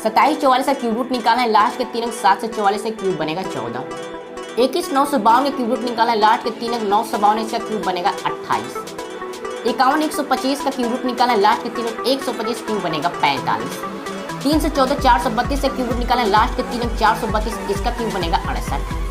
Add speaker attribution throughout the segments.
Speaker 1: 27 44 का cube root निकालना है, लास्ट के 3 अंक 7 से 44 से क्यूब बनेगा 14। 21 952 का क्यूब रूट निकालना है, लास्ट के 3 अंक 952 इसका क्यूब बनेगा 28। 51 125 का क्यूब रूट निकालना है, लास्ट के 3 अंक 125 क्यूब बनेगा 45। 3 से 14 432 से क्यूब रूट निकालना है, लास्ट के 3 अंक 432 इसका क्यूब बनेगा 68।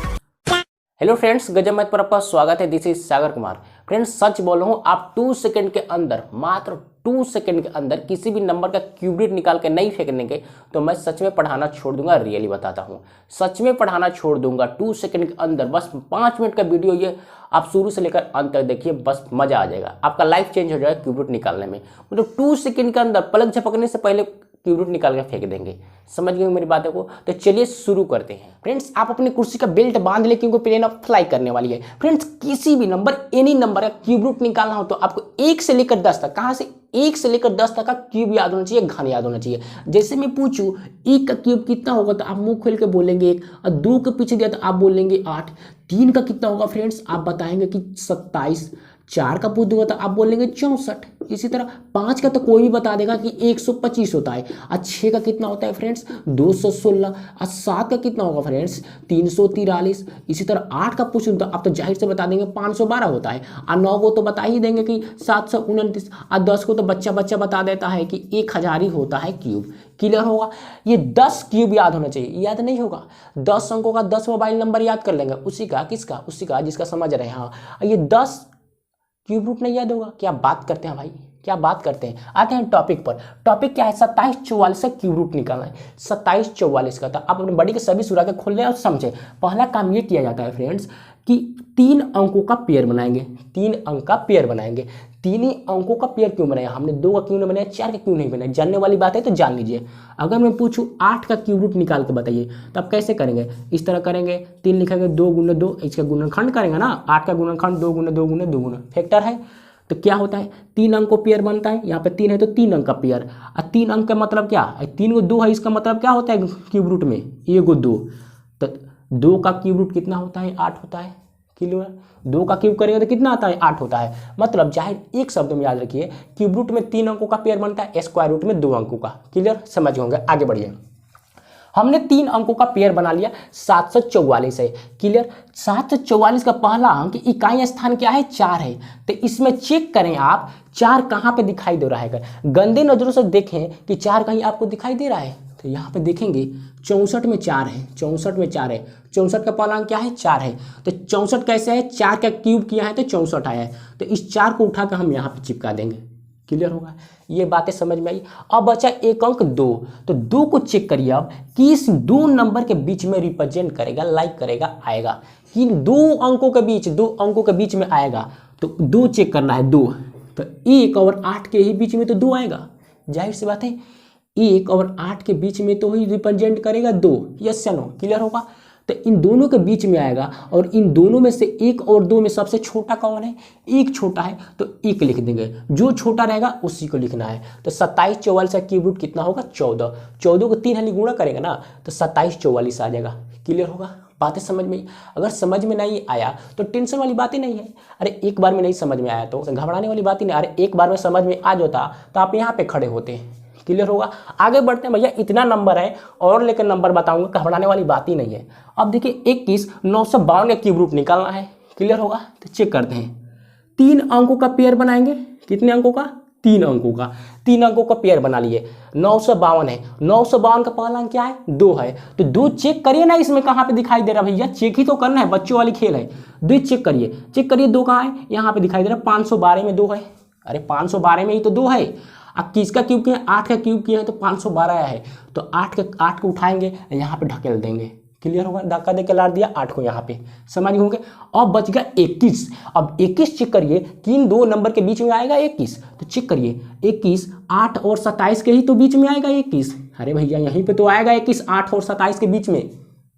Speaker 1: हेलो फ्रेंड्स, गजब मैथ पर आपका स्वागत है। This is Sagar Kumar. Friends, सच बोल रहा हूँ, आप 2 सेकंड के अंदर, मात्र 2 सेकंड के अंदर किसी भी नंबर का क्यूब रूट निकाल के नहीं फेंक देंगे तो मैं सच में पढ़ाना छोड़ दूंगा। रियली बताता हूँ, सच में पढ़ाना छोड़ दूंगा 2 सेकंड के अंदर। बस 5 मिनट का वीडियो ये आप शुरू से लेकर अंत तक देखिए, बस मजा आ जाएगा, आपका लाइफ चेंज हो जाएगा क्यूब रूट निकालने में। मतलब 2 सेकंड के अंदर पलक झपकने से पहले क्यूब रूट निकाल के फेंक देंगे। समझ गए मेरी बातों को? तो चलिए शुरू करते हैं। फ्रेंड्स, आप अपनी कुर्सी का बेल्ट बांध ले क्योंकि प्लेन अब फ्लाई करने वाली है। फ्रेंड्स, किसी भी नंबर, एनी नंबर का क्यूब रूट निकालना हो तो आपको 1 से लेकर 10 तक, कहाँ से 1 से लेकर 10 तक का क्यूब याद होना चाहिए, घन याद होना चाहिए। जैसे मैं पूछूं 1 का क्यूब कितना होगा तो आप मुंह खोल के बोलेंगे 1, और 2 के पीछे दिया तो आप बोलेंगे 8। 3 का कितना होगा फ्रेंड्स, आप बताएंगे कि 27। 4 का पूछ दूंगा तो आप बोलेंगे 64। इसी तरह 5 का तो कोई भी बता देगा कि 125 होता है। और 6 का कितना होता है फ्रेंड्स, 216। और 7 का कितना होगा फ्रेंड्स, 343। इसी तरह 8 का पूछ तो आप तो जाहिर से बता देंगे 512 होता है। और 9 को तो बता ही देंगे कि 729। और 10 को तो बच्चा बता देता है कि 1000 ही होता है क्यूब। क्लियर होगा? ये 10 क्यूब याद होना चाहिए। याद नहीं होगा, 10 अंकों का 10 मोबाइल नंबर याद कर लेंगे, उसी का, किसका, उसी का जिसका समझ रहे हैं। हाँ, ये 10 क्यूब रूट नहीं याद होगा? क्या बात करते हैं भाई, क्या बात करते हैं। आते हैं टॉपिक पर। टॉपिक क्या है, 27 44 का क्यूब रूट निकालना है। 27 44 का, तो आप अपने बड़ी के सभी सूरा के खोल लें और समझे। पहला काम ये किया जाता है फ्रेंड्स कि 3 अंकों का पेयर बनाएंगे। 3 अंक का पेयर बनाएंगे। 3 ही अंकों का पेयर क्यों बनाया हमने? 2 का क्यों नहीं बनाया, 4 का क्यों नहीं बनाया? जानने वाली बात है तो जान लीजिए। अगर मैं पूछूं 8 का क्यूब रूट निकाल के बताइए तो आप कैसे करेंगे? इस तरह करेंगे, 3 लिखेंगे, 2 गुना 2, इसका गुणनखंड करेंगे ना। 8 का गुणनखंड 2 गुना 2 गुना 2 गुना फैक्टर है, तो क्या होता है, 3 अंक को पेयर बनता है। यहाँ पे 3 है तो 3 अंक का पेयर। और 3 अंक का मतलब क्या है, 3 को 2 है, इसका मतलब क्या होता है क्यूब रूट में, 1 को 2। तो 2 का क्यूब रूट कितना होता है, 8 होता है। क्लियर? 2 का क्यूब करेंगे तो कितना आता है, 8 होता है। मतलब जाहिर एक शब्द में याद रखिए, क्यूब रूट में 3 अंकों का पेयर बनता है, स्क्वायर रूट में 2 अंकों का। क्लियर? समझ होंगे। आगे बढ़िए। हमने 3 अंकों का पेयर बना लिया, 744 है। क्लियर? 744 का पहला अंक इकाई स्थान क्या है, 4 है। तो इसमें चेक करें आप, 4 कहाँ पे दिखाई दे रहा है। गंदे नजरों से देखें कि 4 कहीं आपको दिखाई दे रहा है तो यहाँ पे देखेंगे 64 में 4 है। 64 में 4 है। 64 का पहला अंक क्या है, 4 है। तो 64 कैसे है, 4 का क्यूब किया है तो 64 आया है। तो इस 4 को उठा कर हम यहाँ पे चिपका देंगे। क्लियर होगा? ये बातें समझ में आई। अब बचा एक अंक 2, तो 2 को चेक करिए अब कि इस 2 नंबर के बीच में रिप्रेजेंट करेगा, लाइक करेगा, आएगा कि 2 अंकों के बीच, 2 अंकों के बीच में आएगा। तो 2 चेक करना है, 2 तो 1 और 8 के ही बीच में तो 2 आएगा। जाहिर सी बात है, 1 और 8 के बीच में तो ही रिप्रेजेंट करेगा 2। यस या नो? क्लियर होगा? तो इन दोनों के बीच में आएगा, और इन दोनों में से 1 और 2 में सबसे छोटा कौन है? 1 छोटा है, तो 1 लिख देंगे। जो छोटा रहेगा उसी को लिखना है। तो 27 44 का क्यूब रूट कितना होगा, 14। 14 को 3 हाली गुणा करेगा ना तो 27 44 आ जाएगा। क्लियर होगा? बातें समझ में? अगर समझ में नहीं आया तो टेंशन वाली बात ही नहीं है। अरे एक बार में नहीं समझ में आया तो घबराने वाली बात ही नहीं। अरे एक बार में समझ में आ जाता तो आप यहाँ पे खड़े होते। क्लियर होगा? आगे बढ़ते हैं भैया, इतना नंबर है और लेकर नंबर बताऊंगा, घबराने वाली बात ही नहीं है। अब देखिए 21 952 का क्यूब रूट निकालना है। क्लियर होगा? तो चेक करते हैं। 3 अंकों का पेयर बनाएंगे। कितने अंकों का? 3 अंकों का। 3 अंकों का पेयर बना लिए। 952 है। 952 का पहला अंक क्या है, 2 है। तो 2 चेक करिए ना, इसमें कहाँ पे दिखाई दे रहा है भैया, चेक ही तो करना है, बच्चों वाली खेल है। 2 चेक करिए, चेक करिए 2 कहाँ है, यहाँ पे दिखाई दे रहा है। 512 में 2 है। अरे 512 में ही तो 2 है। अब किसका क्यूब किया है, 8 का क्यूब किया है तो 512 आया है। तो 8 को उठाएंगे, यहाँ पे ढकेल देंगे। क्लियर होगा? धक्का दे के लाड़ दिया 8 को यहाँ पे। समझ होंगे? अब बच गया 21। अब 21 चेक करिए कि इन 2 नंबर के बीच में आएगा 21। तो चेक करिए 21, 8 और 27 के ही तो बीच में आएगा 21। अरे भैया यहीं पे तो आएगा 21, 8 और 27 के बीच में।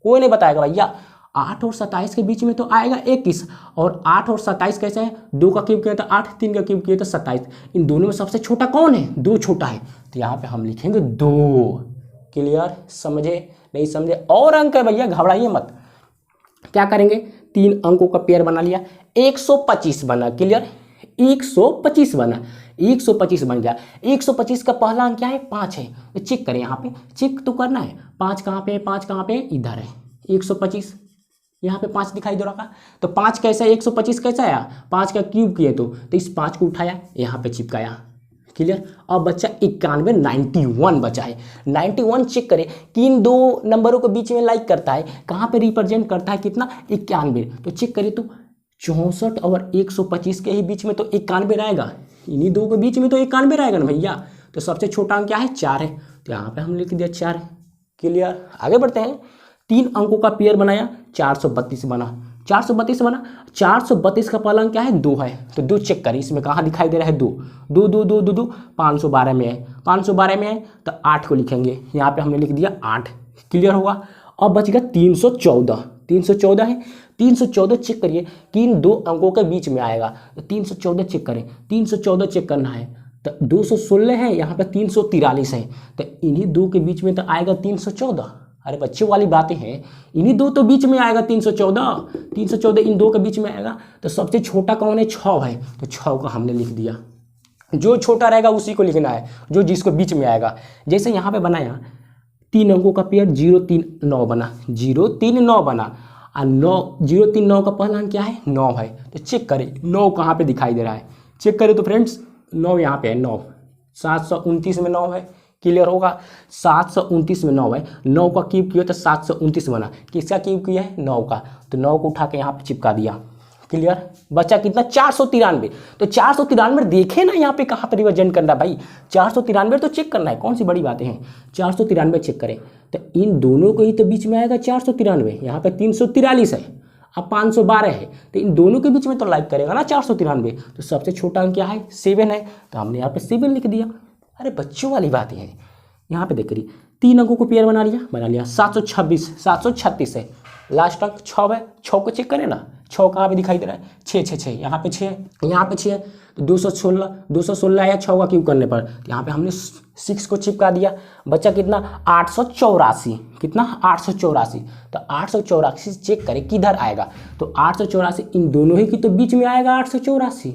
Speaker 1: कोई नहीं बताएगा भैया, 8 और 27 के बीच में तो आएगा 21। और 8 और 27 कैसे है, 2 का क्यूब किया तो 8, 3 का क्यूब किया तो 27। इन दोनों में सबसे छोटा कौन है, 2 छोटा है। तो यहाँ पे हम लिखेंगे 2। क्लियर? समझे नहीं समझे? और अंक है भैया, घबराइए मत। क्या करेंगे, 3 अंकों का पेयर बना लिया, 125 बना। क्लियर? 125 बना। 125 बन गया। 125 का पहला अंक क्या है 5 है, तो चेक करें यहाँ पे, चेक तो करना है। 5 कहाँ पे है, 5 कहाँ पे है, इधर है। 125 यहाँ पे 5 दिखाई दे रहा, तो 5 कैसा है, 125 कैसा आया, 5 का क्यूब किए तो इस 5 को उठाया यहाँ पे चिपकाया। क्लियर। अब बच्चा 91 91 बचा है। 91 चेक करें किन दो नंबरों के बीच में लाइक करता है, कहाँ पे रिप्रेजेंट करता है, कितना 91। तो चेक करें तो 64 और 125 के ही बीच में तो 91 रहेगा, इन्हीं दो के बीच में तो 91 रहेगा ना भैया। तो सबसे छोटा अंक क्या है 4 है, तो यहाँ पे हम लिख दिया 4 है। क्लियर। आगे बढ़ते हैं। 3 अंकों का पेयर बनाया, 432 बना। 432 बना, 432 का पहला अंक क्या है 2 है, तो 2 चेक करें इसमें कहाँ दिखाई दे रहा है 2 2 2 2 2 2 512 में है, 512 में है तो 8 को लिखेंगे, यहाँ पे हमने लिख दिया 8। क्लियर होगा। अब बच गया 314, 314 है। 314 चेक करिए कि इन दो अंकों के बीच में आएगा, तो 314 चेक करें, 314 चेक करना है तो 216 है, यहाँ पे 343 है, तो इन्हीं दो के बीच में तो आएगा 314। अरे बच्चों वाली बातें हैं, इन्हीं दो तो बीच में आएगा 314, 314 इन दो के बीच में आएगा। तो सबसे छोटा कौन है 6 है, तो 6 का हमने लिख दिया। जो छोटा रहेगा उसी को लिखना है, जो जिसको बीच में आएगा। जैसे यहाँ पे बनाया 3 अंकों का पेयर 039 बना, 039 बना, और 039 का पहला अंक क्या है 9 है, तो चेक करें 9 कहाँ पे दिखाई दे रहा है, चेक करें तो फ्रेंड्स 9 यहाँ पे है, 9 729 में 9 है। क्लियर होगा। 729 में 9 है, 9 का क्यूब किया तो 729 बना, किसका क्यूब किया है 9 का, तो 9 को उठा के यहाँ पे चिपका दिया। क्लियर। बचा कितना 493, तो 493 देखे ना यहाँ पे कहाँ पर रिप्रेजेंट करना भाई, 493 तो चेक करना है, कौन सी बड़ी बातें हैं। 493 चेक करें तो इन दोनों को ही तो बीच में आएगा 493, यहाँ पे 343 है, अब 512 है, तो इन दोनों के बीच में तो लाइक करेगा ना 493। तो सबसे छोटा अंक क्या है 7 है, तो हमने यहाँ पे 7 लिख दिया। अरे बच्चों वाली बातें हैं। यहाँ पे देख रही 3 अंकों को पेयर बना लिया 726, 736 है, लास्ट अंक 6 है, 6 को चेक करें ना, 6 कहाँ पे दिखाई दे रहा है 6 6 6, यहाँ पे 6, यहाँ पे 6, तो 216, 216 आया 6 का क्यूब करने पर, तो यहाँ पे हमने 6 को चिपका दिया। बच्चा कितना 884, कितना 884, तो 884 चेक करें किधर आएगा, तो 884 इन दोनों ही की तो बीच में आएगा 884,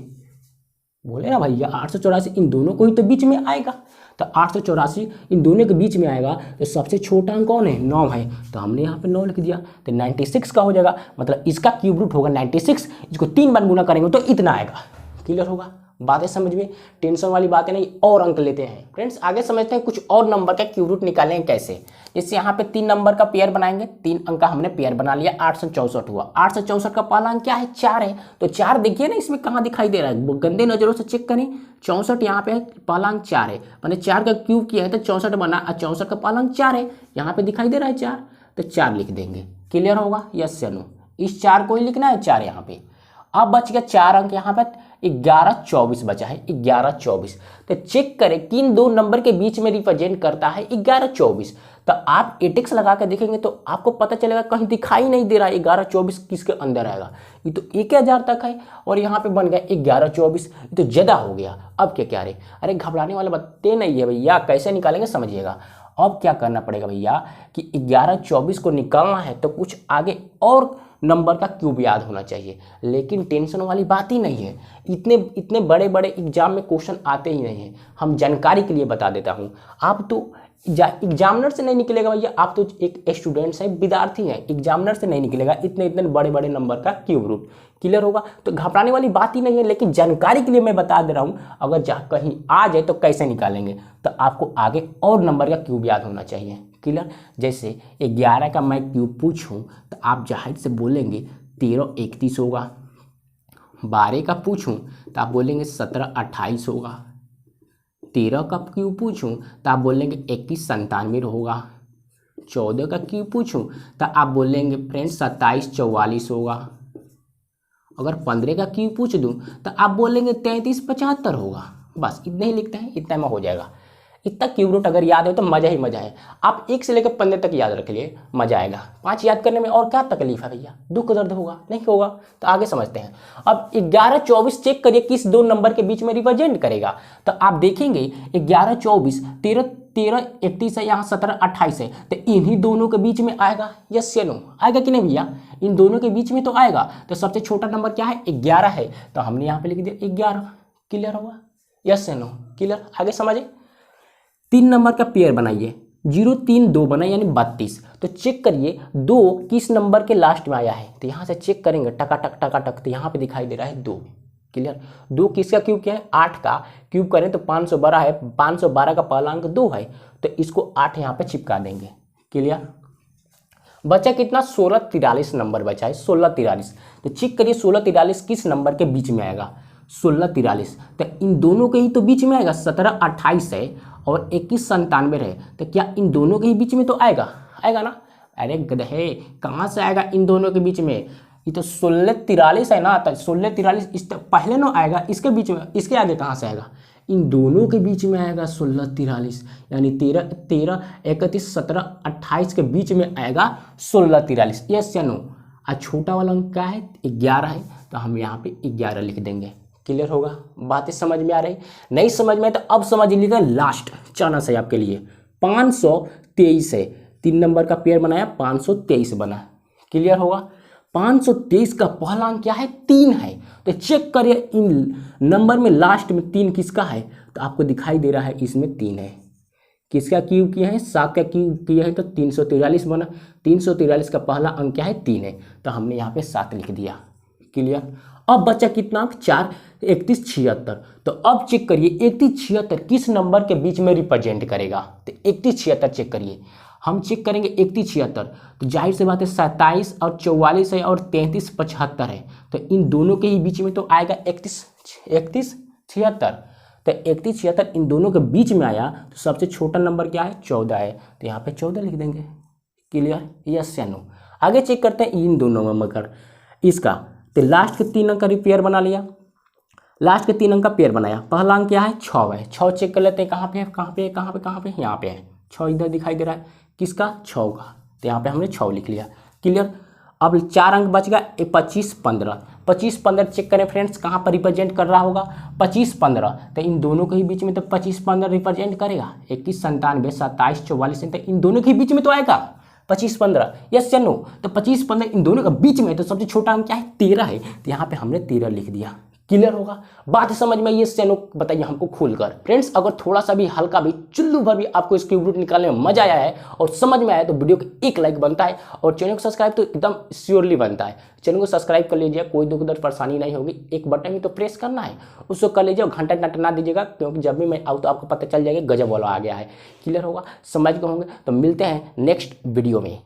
Speaker 1: बोले ना भैया 884 इन दोनों को ही तो बीच में आएगा, तो 884 इन दोनों के बीच में आएगा। तो सबसे छोटा अंक कौन है 9 है, तो हमने यहाँ पे 9 लिख दिया, तो 96 का हो जाएगा, मतलब इसका क्यूब रूट होगा 96, इसको 3 बार गुना करेंगे तो इतना आएगा। क्लियर होगा। बातें समझ में, टेंशन वाली बातें नहीं, और अंक लेते हैं फ्रेंड्स। आगे समझते हैं कुछ और नंबर का क्यूब रूट निकालेंगे कैसे। जैसे यहाँ पे 3 नंबर का पेयर बनाएंगे, 3 अंक का हमने पेयर बना लिया, 864 हुआ। 864 का पहला अंक क्या है 4 है, तो 4 देखिए ना इसमें कहाँ दिखाई दे रहा है, गंदे नजरों से चेक करें। 64 यहाँ पे है, पहला अंक 4 है, मैंने 4 का क्यूब किया है तो 64 बना, और 64 का पहला अंक 4 है, यहाँ पे दिखाई दे रहा है 4, तो 4 लिख देंगे। क्लियर होगा, यस या नो। इस 4 को ही लिखना है 4 यहाँ पे। अब बच गया 4 अंक, यहाँ पर 1124 बचा है, 1124। तो चेक करें किन दो नंबर के बीच में रिप्रेजेंट करता है 1124। तो आप एटेक्स लगा के देखेंगे तो आपको पता चलेगा कहीं दिखाई नहीं दे रहा है 1124 किसके अंदर आएगा। ये तो 1000 तक है और यहाँ पे बन गया 1124, ये तो ज़्यादा हो गया। अब क्या रे, अरे घबराने वाला बातें नहीं है भैया, कैसे निकालेंगे समझिएगा। अब क्या करना पड़ेगा भैया कि 1124 को निकालना है तो कुछ आगे और नंबर का क्यूब याद होना चाहिए, लेकिन टेंशन वाली बात ही नहीं है। इतने बड़े बड़े एग्जाम में क्वेश्चन आते ही नहीं हैं। हम जानकारी के लिए बता देता हूँ, आप तो एग्जामिनर से नहीं निकलेगा भैया, आप तो एक स्टूडेंट्स हैं, विद्यार्थी हैं, एग्जामिनर से नहीं निकलेगा इतने बड़े बड़े नंबर का क्यूब रूट। क्लियर होगा, तो घबराने वाली बात ही नहीं है, लेकिन जानकारी के लिए मैं बता दे रहा हूँ। अगर कहीं आ जाए तो कैसे निकालेंगे, तो आपको आगे और नंबर का क्यूब याद होना चाहिए। क्लियर। जैसे 11 का मैं क्यूब पूछूं तो आप जाहिर से बोलेंगे 13 31 होगा। 12 का पूछूं तो आप बोलेंगे 17 28 होगा। 13 का क्यूब पूछूं तो आप बोलेंगे 21 97 होगा। 14 का क्यूब पूछूं तो आप बोलेंगे फ्रेंड्स 27 44 होगा। अगर 15 का क्यूब पूछ दूं तो आप बोलेंगे 33 75 होगा। बस इतने ही लिखते हैं, इतना में हो जाएगा। इतना क्यूब रूट अगर याद है तो मज़ा ही मज़ा है। आप 1 से लेकर 15 तक याद रख लिए, मज़ा आएगा। 5 याद करने में और क्या तकलीफ है भैया, दुख दर्द होगा नहीं होगा। तो आगे समझते हैं। अब 1124 चेक करिए किस दो नंबर के बीच में रिप्रेजेंट करेगा। तो आप देखेंगे 1124 13 31 है, यहाँ 17 28 है, तो इन्हीं दोनों के बीच में आएगा। यस या नो, आएगा कि नहीं भैया, इन दोनों के बीच में तो आएगा। तो सबसे छोटा नंबर क्या है 11 है, तो हमने यहाँ पे लिख दिया 11। क्लियर होगा,
Speaker 2: यस या नो, क्लियर? आगे समझे। 3 नंबर का पेयर बनाइए, 0 3 2 बना यानी 32। तो चेक करिए 2 किस नंबर के लास्ट में आया है, तो यहाँ से चेक करेंगे टकाटक टकाटक, तो यहाँ पे दिखाई दे रहा है 2, क्लियर? 2 किसका क्यूब किया है, 8 का क्यूब करें तो 512 है, 512 का पहला अंक 2 है, तो इसको 8 यहाँ पे चिपका देंगे, क्लियर? बचा कितना, 1643 नंबर बचा है, 1643। तो चेक करिए 1643 किस नंबर के बीच में आएगा, 1643, तो इन दोनों के ही तो बीच में आएगा। 1728 है और 2197 है, तो क्या इन दोनों के ही बीच में तो आएगा, आएगा ना? अरे गधे, कहाँ से आएगा इन दोनों के बीच में, ये तो 1643 है ना, तो 1643 इस पहले ना आएगा, इसके बीच में, इसके आगे कहाँ से आएगा, इन दोनों के बीच में आएगा 1643, यानी 13 13 31 17 28 के बीच में आएगा 1643, यस या नो? छोटा वाला अंक क्या है, 11 है, तो हम यहाँ पे 11 लिख देंगे, क्लियर होगा? बातें समझ में आ रही, नहीं समझ में तो अब समझ लीजिएगा। लास्ट चांस है आपके लिए, 523 है, 3 नंबर का पेयर बनाया, 523 बना, क्लियर होगा? 523 का पहला अंक क्या है, 3 है, तो चेक करिए इन नंबर में लास्ट में 3 किसका है, तो आपको दिखाई दे रहा है इसमें 3 है। किसका क्यूब किया है, 7 का क्यूब किया है, तो 343 बना। 343 का पहला अंक क्या है, 3 है, तो हमने यहाँ पे 7 लिख दिया, क्लियर? अब बचा कितना अंक, 4 31 76। तो अब चेक करिए 31 76 किस नंबर के बीच में रिप्रेजेंट करेगा, तो 31 76 चेक करिए, हम चेक करेंगे 31 76, तो जाहिर सी बात है 27 और 44 है और 33 75 है, तो इन दोनों के ही बीच में तो आएगा 31 76। तो 31 76 इन दोनों के बीच में आया, तो सबसे छोटा नंबर क्या है, 14 है, तो यहाँ पे 14 लिख देंगे, क्लियर? यस या नो? आगे चेक करते हैं इन दोनों में कर इसका, तो लास्ट के 3 अंक का पेयर बना लिया, लास्ट के 3 अंक का पेयर बनाया, पहला अंक क्या है, 6 है, 6 चेक कर लेते हैं कहाँ पे है, कहाँ पे है, कहाँ पे, कहाँ पे, यहाँ पे है 6, इधर दिखाई दे रहा है, किसका, 6 का, तो यहाँ पे हमने 6 लिख लिया, क्लियर? अब 4 अंक बच गया, 25 15, 25 15 चेक करें फ्रेंड्स कहाँ पर रिप्रेजेंट कर रहा होगा, 25 15, तो इन दोनों के ही बीच में तो 25 15 रिप्रेजेंट करेगा, 21 97 27 44, तो इन दोनों के बीच में तो आएगा 25 15, यस या नो? तो 25 15 इन दोनों के बीच में, तो सबसे छोटा अंक क्या है, 13 है, तो यहाँ पे हमने 13 लिख दिया, क्लियर होगा? बात समझ में, ये चैनल बताइए हमको खोलकर। फ्रेंड्स अगर थोड़ा सा भी हल्का भी चुल्लू भर भी आपको इस क्यूब रूट निकालने में मजा आया है और समझ में आया तो वीडियो को एक लाइक बनता है और चैनल को सब्सक्राइब तो एकदम श्योरली बनता है। चैनल को सब्सक्राइब कर लीजिए, कोई दुख दर्द परेशानी नहीं होगी, एक बटन ही तो प्रेस करना है, उसको कर लीजिए और घंटा टंटना दीजिएगा, क्योंकि जब भी मैं आऊँ तो आपको पता चल जाएगा गजब वाला आ गया है, क्लियर होगा? समझ गए होंगे, तो मिलते हैं नेक्स्ट वीडियो में।